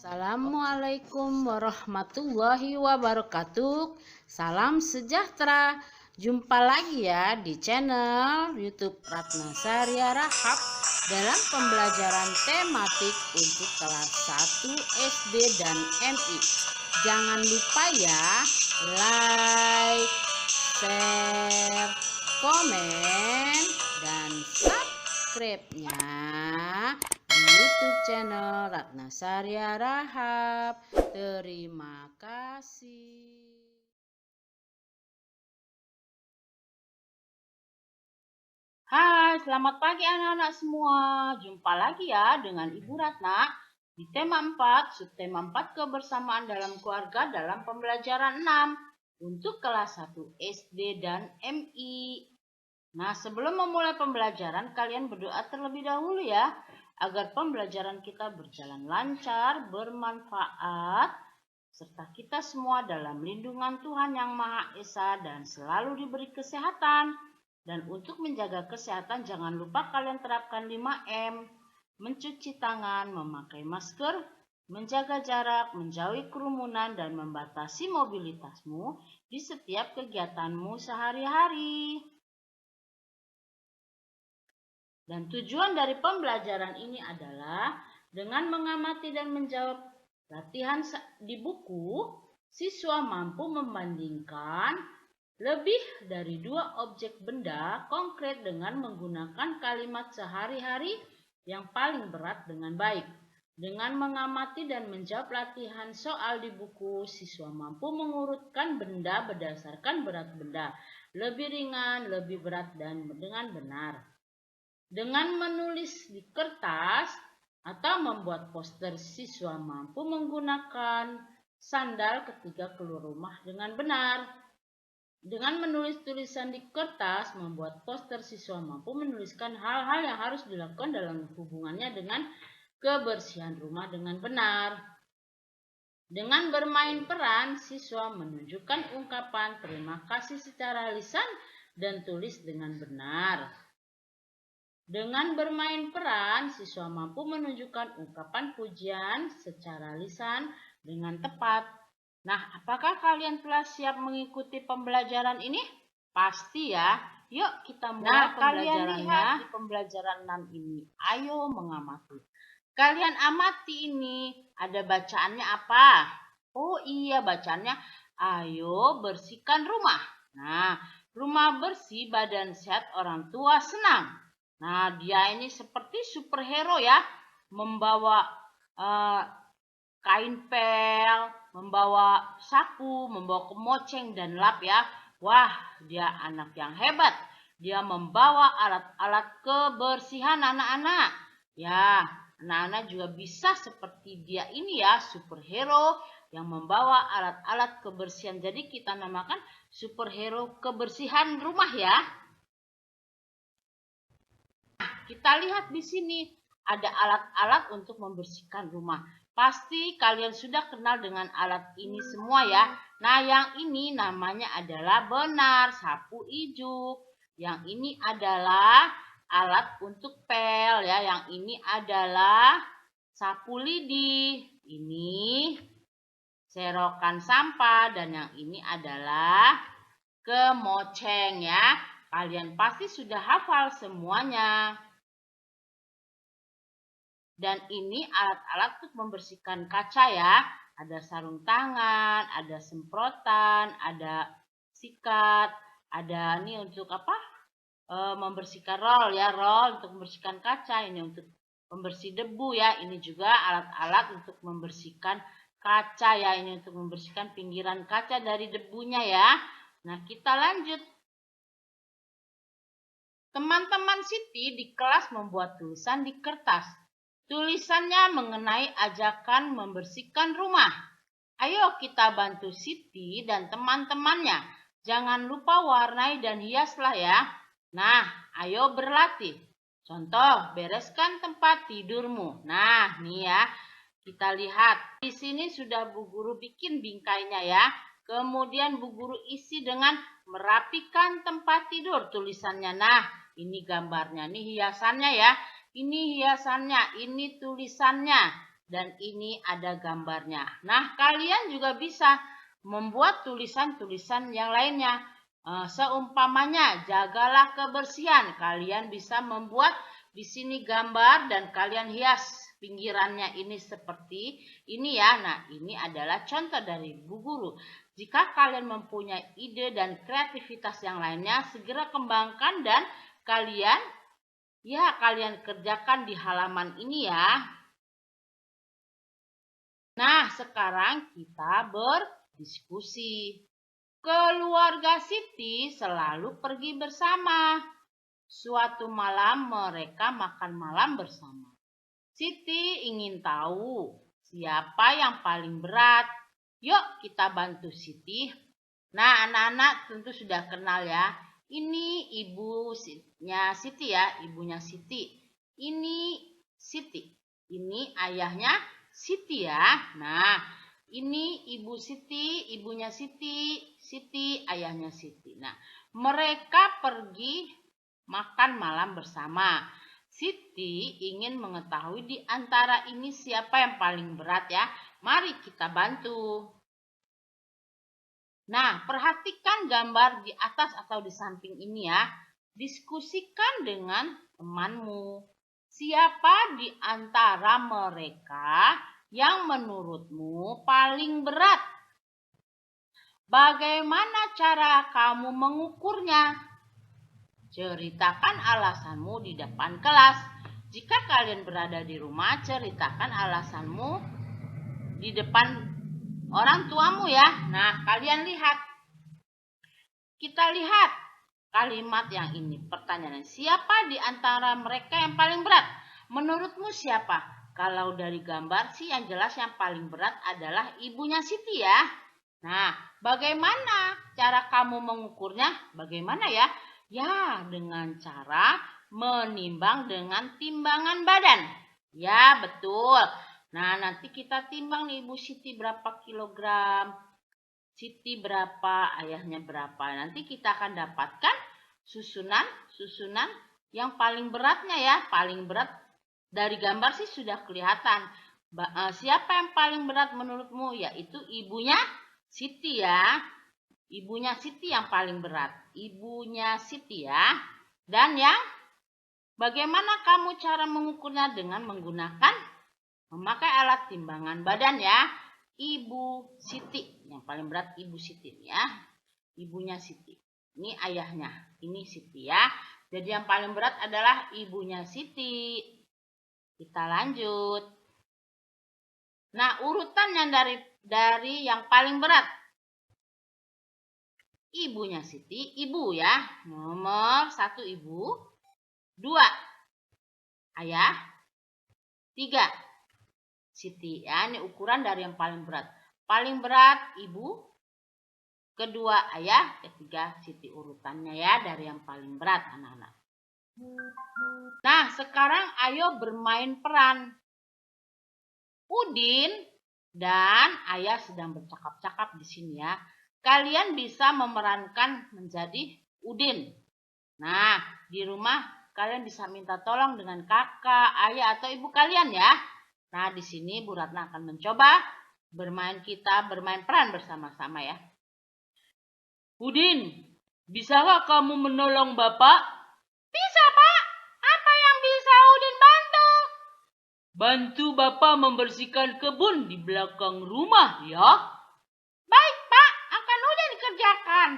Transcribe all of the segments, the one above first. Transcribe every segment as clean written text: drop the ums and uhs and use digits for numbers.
Assalamualaikum warahmatullahi wabarakatuh. Salam sejahtera. Jumpa lagi ya di channel YouTube Ratna Saria Rahab dalam pembelajaran tematik untuk kelas 1 SD dan MI. Jangan lupa ya, like, share, komen, dan subscribe-nya di YouTube channel Ratna Saria Rahab. Terima kasih. Hai, selamat pagi anak-anak semua. Jumpa lagi ya dengan Ibu Ratna di tema 4, subtema 4 kebersamaan dalam keluarga dalam pembelajaran 6 untuk kelas 1 SD dan MI. Nah, sebelum memulai pembelajaran, kalian berdoa terlebih dahulu ya, agar pembelajaran kita berjalan lancar, bermanfaat, serta kita semua dalam lindungan Tuhan Yang Maha Esa dan selalu diberi kesehatan. Dan untuk menjaga kesehatan, jangan lupa kalian terapkan 5M, mencuci tangan, memakai masker, menjaga jarak, menjauhi kerumunan, dan membatasi mobilitasmu di setiap kegiatanmu sehari-hari. Dan tujuan dari pembelajaran ini adalah dengan mengamati dan menjawab latihan di buku, siswa mampu membandingkan lebih dari 2 objek benda konkret dengan menggunakan kalimat sehari-hari yang paling berat dengan baik. Dengan mengamati dan menjawab latihan soal di buku, siswa mampu mengurutkan benda berdasarkan berat benda, lebih ringan, lebih berat, dan dengan benar. Dengan menulis di kertas atau membuat poster, siswa mampu menggunakan sandal ketika keluar rumah dengan benar. Dengan menulis tulisan di kertas, membuat poster, siswa mampu menuliskan hal-hal yang harus dilakukan dalam hubungannya dengan kebersihan rumah dengan benar. Dengan bermain peran, siswa menunjukkan ungkapan terima kasih secara lisan dan tulis dengan benar. Dengan bermain peran, siswa mampu menunjukkan ungkapan pujian secara lisan dengan tepat. Nah, apakah kalian telah siap mengikuti pembelajaran ini? Pasti ya. Yuk kita mulai pembelajarannya. Lihat di pembelajaran 6 ini. Ayo mengamati. Kalian amati ini. Ada bacaannya apa? Oh iya, bacaannya ayo bersihkan rumah. Nah, rumah bersih, badan sehat, orang tua senang. Nah, dia ini seperti superhero ya, membawa kain pel, membawa sapu, membawa kemoceng dan lap ya. Wah, dia anak yang hebat. Dia membawa alat-alat kebersihan anak-anak. Ya, anak-anak juga bisa seperti dia ini ya, superhero yang membawa alat-alat kebersihan. Jadi kita namakan superhero kebersihan rumah ya. Kita lihat di sini ada alat-alat untuk membersihkan rumah. Pasti kalian sudah kenal dengan alat ini semua ya. Nah, yang ini namanya adalah benar sapu ijuk. Yang ini adalah alat untuk pel ya. Yang ini adalah sapu lidi. Ini serokan sampah dan yang ini adalah kemoceng ya. Kalian pasti sudah hafal semuanya. Dan ini alat-alat untuk membersihkan kaca ya. Ada sarung tangan, ada semprotan, ada sikat, ada ini untuk apa? Membersihkan roll ya, roll untuk membersihkan kaca, ini untuk pembersih debu ya. Ini juga alat-alat untuk membersihkan kaca ya, ini untuk membersihkan pinggiran kaca dari debunya ya. Nah, kita lanjut. Teman-teman Siti di kelas membuat tulisan di kertas. Tulisannya mengenai ajakan membersihkan rumah. Ayo kita bantu Siti dan teman-temannya. Jangan lupa warnai dan hiaslah ya. Nah, ayo berlatih. Contoh, bereskan tempat tidurmu. Nah, nih ya. Kita lihat. Di sini sudah Bu Guru bikin bingkainya ya. Kemudian Bu Guru isi dengan merapikan tempat tidur tulisannya. Nah, ini gambarnya. Ini hiasannya ya. Ini hiasannya, ini tulisannya. dan ini ada gambarnya. Nah, kalian juga bisa membuat tulisan-tulisan yang lainnya. Seumpamanya, jagalah kebersihan. Kalian bisa membuat di sini gambar dan kalian hias pinggirannya ini seperti ini ya. Nah, ini adalah contoh dari Bu Guru. Jika kalian mempunyai ide dan kreativitas yang lainnya, segera kembangkan dan kalian kerjakan di halaman ini ya. Nah, sekarang kita berdiskusi. Keluarga Siti selalu pergi bersama. Suatu malam mereka makan malam bersama. Siti ingin tahu siapa yang paling berat. Yuk kita bantu Siti. Nah, anak-anak tentu sudah kenal ya. Ini ibunya Siti ya, ibunya Siti. Ini Siti. Ini ayahnya Siti ya. Nah, ini ibu Siti, ibunya Siti, Siti, ayahnya Siti. Nah, mereka pergi makan malam bersama. Siti ingin mengetahui di antara ini siapa yang paling berat ya. Mari kita bantu. Nah, perhatikan gambar di atas atau di samping ini ya. Diskusikan dengan temanmu. Siapa di antara mereka yang menurutmu paling berat? Bagaimana cara kamu mengukurnya? Ceritakan alasanmu di depan kelas. Jika kalian berada di rumah, ceritakan alasanmu di depan orang tuamu ya. Nah, kalian lihat. Kita lihat kalimat yang ini. Pertanyaan, siapa di antara mereka yang paling berat? Menurutmu siapa? Kalau dari gambar sih yang jelas yang paling berat adalah ibunya Siti ya. Nah, bagaimana cara kamu mengukurnya? Bagaimana ya? Ya, dengan cara menimbang dengan timbangan badan. Ya, betul. Nah, nanti kita timbang nih Ibu Siti berapa kilogram, Siti berapa, ayahnya berapa. Nanti kita akan dapatkan susunan yang paling beratnya ya. Paling berat dari gambar sih sudah kelihatan. Siapa yang paling berat menurutmu? Yaitu ibunya Siti ya. Ibunya Siti yang paling berat. Ibunya Siti ya. Dan yang bagaimana kamu cara mengukurnya? Dengan menggunakan memakai alat timbangan badan ya. Ibu Siti. Yang paling berat Ibu Siti ya. Ibunya Siti. Ini ayahnya. Ini Siti ya. Jadi yang paling berat adalah ibunya Siti. Kita lanjut. Nah, urutan yang dari yang paling berat. Ibunya Siti, ibu ya. Nomor 1 ibu. 2 ayah. 3 Siti ya. Ini ukuran dari yang paling berat. Paling berat ibu. Kedua ayah. Ketiga Siti, urutannya ya dari yang paling berat anak-anak. Nah, sekarang ayo bermain peran. Udin dan ayah sedang bercakap-cakap di sini ya. Kalian bisa memerankan menjadi Udin. Nah, di rumah kalian bisa minta tolong dengan kakak, ayah, atau ibu kalian ya. Nah, di sini Bu Ratna akan mencoba bermain peran bersama-sama ya. Udin, bisakah kamu menolong Bapak? Bisa, Pak. Apa yang bisa Udin bantu? Bantu Bapak membersihkan kebun di belakang rumah ya. Baik, Pak. Akan Udin kerjakan.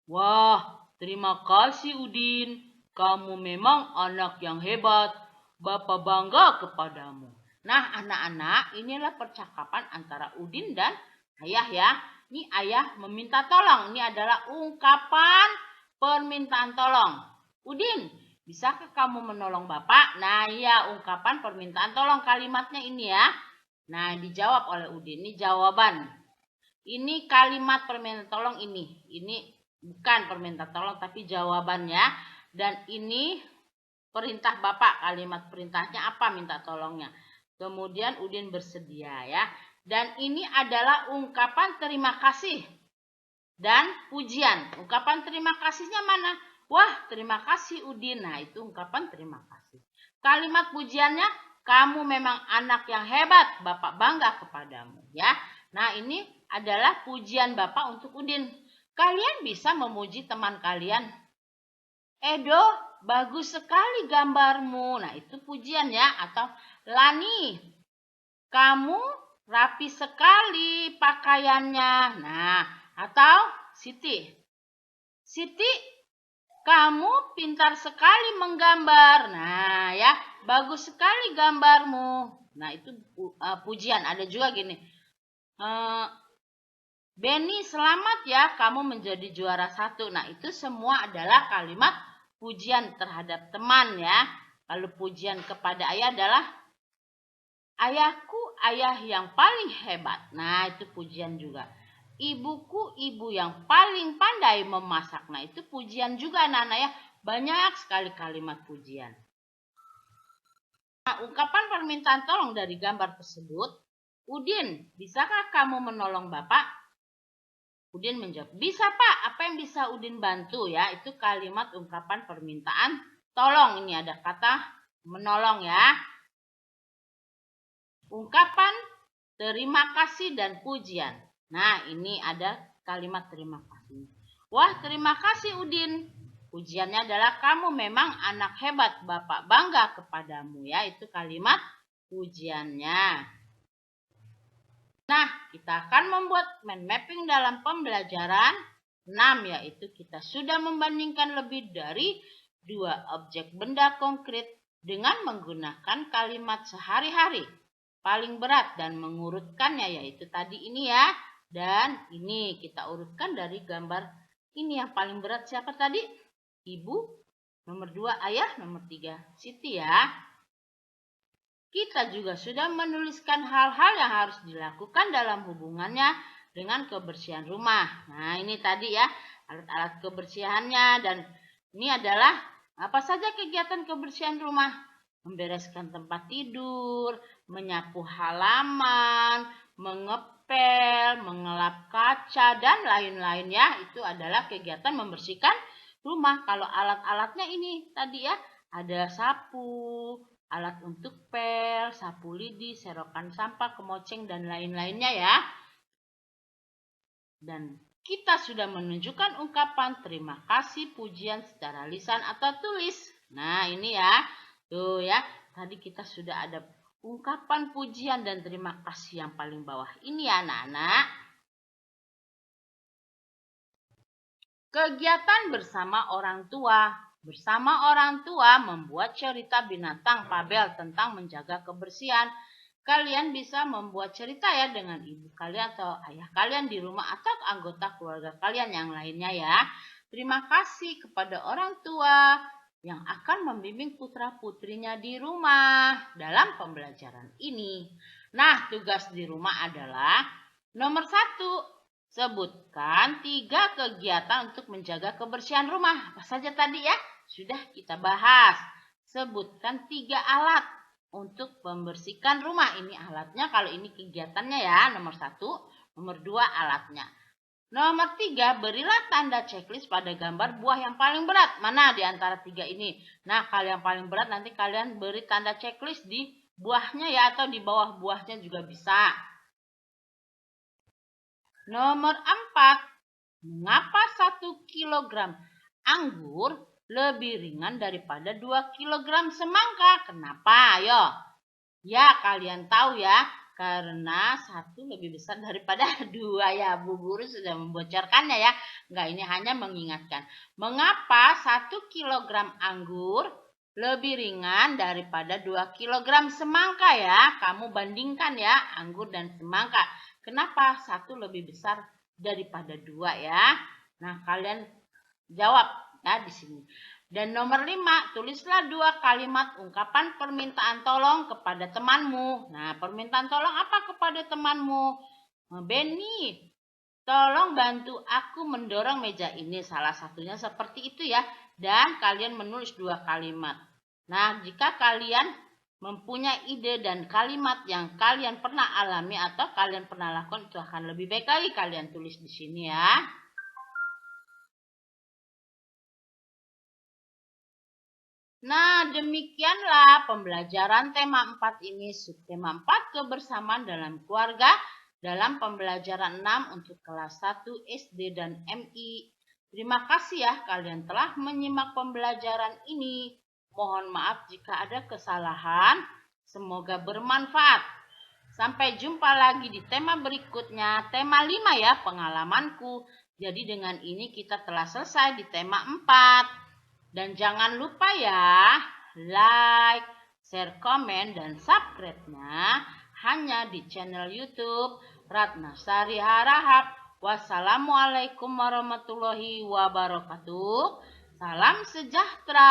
Wah, terima kasih Udin. Kamu memang anak yang hebat. Bapak bangga kepadamu. Nah, anak-anak, inilah percakapan antara Udin dan ayah ya. Ini ayah meminta tolong. Ini adalah ungkapan permintaan tolong. Udin, bisakah kamu menolong Bapak? Nah, iya, ungkapan permintaan tolong, kalimatnya ini ya. Nah, dijawab oleh Udin. Ini jawaban. Ini kalimat permintaan tolong ini. Ini bukan permintaan tolong tapi jawabannya. Dan ini perintah Bapak. Kalimat perintahnya apa? Minta tolongnya. Kemudian Udin bersedia ya. Dan ini adalah ungkapan terima kasih dan pujian. Ungkapan terima kasihnya mana? Wah, terima kasih Udin. Nah, itu ungkapan terima kasih. Kalimat pujiannya, Kamu memang anak yang hebat, Bapak bangga kepadamu, ya. Nah, ini adalah pujian Bapak untuk Udin. Kalian bisa memuji teman kalian. Edo, bagus sekali gambarmu. Nah, itu pujian ya. Atau Lani, kamu rapi sekali pakaiannya. Nah, atau Siti, kamu pintar sekali menggambar. Nah, ya, bagus sekali gambarmu. Nah, itu pujian. Ada juga gini. Benny, selamat ya, kamu menjadi juara 1. Nah, itu semua adalah kalimat pujian terhadap teman ya. Lalu pujian kepada ayah adalah, ayahku ayah yang paling hebat. Nah, itu pujian juga. Ibuku ibu yang paling pandai memasak. Nah, itu pujian juga anak-anak ya. Banyak sekali kalimat pujian. Nah, ungkapan permintaan tolong dari gambar tersebut. Udin, bisakah kamu menolong Bapak? Udin menjawab, bisa Pak, apa yang bisa Udin bantu ya? Itu kalimat ungkapan permintaan tolong. Ini ada kata menolong ya. Ungkapan terima kasih dan pujian. Nah, ini ada kalimat terima kasih. Wah, terima kasih Udin. Pujiannya adalah, kamu memang anak hebat, Bapak bangga kepadamu ya. Itu kalimat pujiannya. Nah, kita akan membuat mind mapping dalam pembelajaran 6, yaitu kita sudah membandingkan lebih dari 2 objek benda konkret dengan menggunakan kalimat sehari-hari. Paling berat dan mengurutkannya, yaitu tadi ini ya. Dan ini kita urutkan dari gambar ini. Yang paling berat siapa tadi? Ibu. Nomor 2 ayah, nomor 3 Siti ya. Kita juga sudah menuliskan hal-hal yang harus dilakukan dalam hubungannya dengan kebersihan rumah. Nah, ini tadi ya, alat-alat kebersihannya. Dan ini adalah apa saja kegiatan kebersihan rumah. Membereskan tempat tidur, menyapu halaman, mengepel, mengelap kaca, dan lain-lain ya. Itu adalah kegiatan membersihkan rumah. Kalau alat-alatnya ini tadi ya, ada sapu, alat untuk pel, sapu lidi, serokan sampah, kemoceng, dan lain-lainnya ya. Dan kita sudah menunjukkan ungkapan terima kasih, pujian secara lisan atau tulis. Nah, ini ya. Tuh ya, tadi kita sudah ada ungkapan pujian dan terima kasih yang paling bawah. Ini ya anak-anak. Kegiatan bersama orang tua. Bersama orang tua membuat cerita binatang fabel tentang menjaga kebersihan. Kalian bisa membuat cerita ya dengan ibu kalian atau ayah kalian di rumah atau anggota keluarga kalian yang lainnya ya. Terima kasih kepada orang tua yang akan membimbing putra-putrinya di rumah dalam pembelajaran ini. Nah, tugas di rumah adalah nomor 1. Sebutkan 3 kegiatan untuk menjaga kebersihan rumah. Apa saja tadi ya? Sudah kita bahas. Sebutkan 3 alat untuk membersihkan rumah. Ini alatnya, kalau ini kegiatannya ya. Nomor 1. Nomor 2 alatnya. Nomor 3, berilah tanda checklist pada gambar buah yang paling berat. Mana di antara 3 ini? Nah, kalau yang paling berat nanti kalian beri tanda checklist di buahnya ya. Atau di bawah buahnya juga bisa. Nomor 4, mengapa 1 kilogram anggur lebih ringan daripada 2 kilogram semangka? Kenapa? Ayo. Ya, kalian tahu ya, karena 1 lebih besar daripada 2 ya. Bu Guru sudah membocorkannya ya. Enggak, ini hanya mengingatkan. Mengapa 1 kilogram anggur lebih ringan daripada 2 kilogram semangka ya? Kamu bandingkan ya, anggur dan semangka. Kenapa 1 lebih besar daripada 2 ya? Nah, kalian jawab ya di sini. Dan nomor 5, tulislah 2 kalimat ungkapan permintaan tolong kepada temanmu. Nah, permintaan tolong apa kepada temanmu? Benny, tolong bantu aku mendorong meja ini. Salah satunya seperti itu ya. Dan kalian menulis 2 kalimat. Nah, jika kalian mempunyai ide dan kalimat yang kalian pernah alami atau kalian pernah lakukan, itu akan lebih baik lagi kalian tulis di sini ya. Nah, demikianlah pembelajaran tema 4 ini. Subtema 4 kebersamaan dalam keluarga dalam pembelajaran 6 untuk kelas 1 SD dan MI. Terima kasih ya kalian telah menyimak pembelajaran ini. Mohon maaf jika ada kesalahan. Semoga bermanfaat. Sampai jumpa lagi di tema berikutnya. Tema 5 ya, pengalamanku. Jadi dengan ini kita telah selesai di tema 4. Dan jangan lupa ya, like, share, komen, dan subscribe-nya hanya di channel YouTube Ratna Sari Harahap. Wassalamualaikum warahmatullahi wabarakatuh. Salam sejahtera.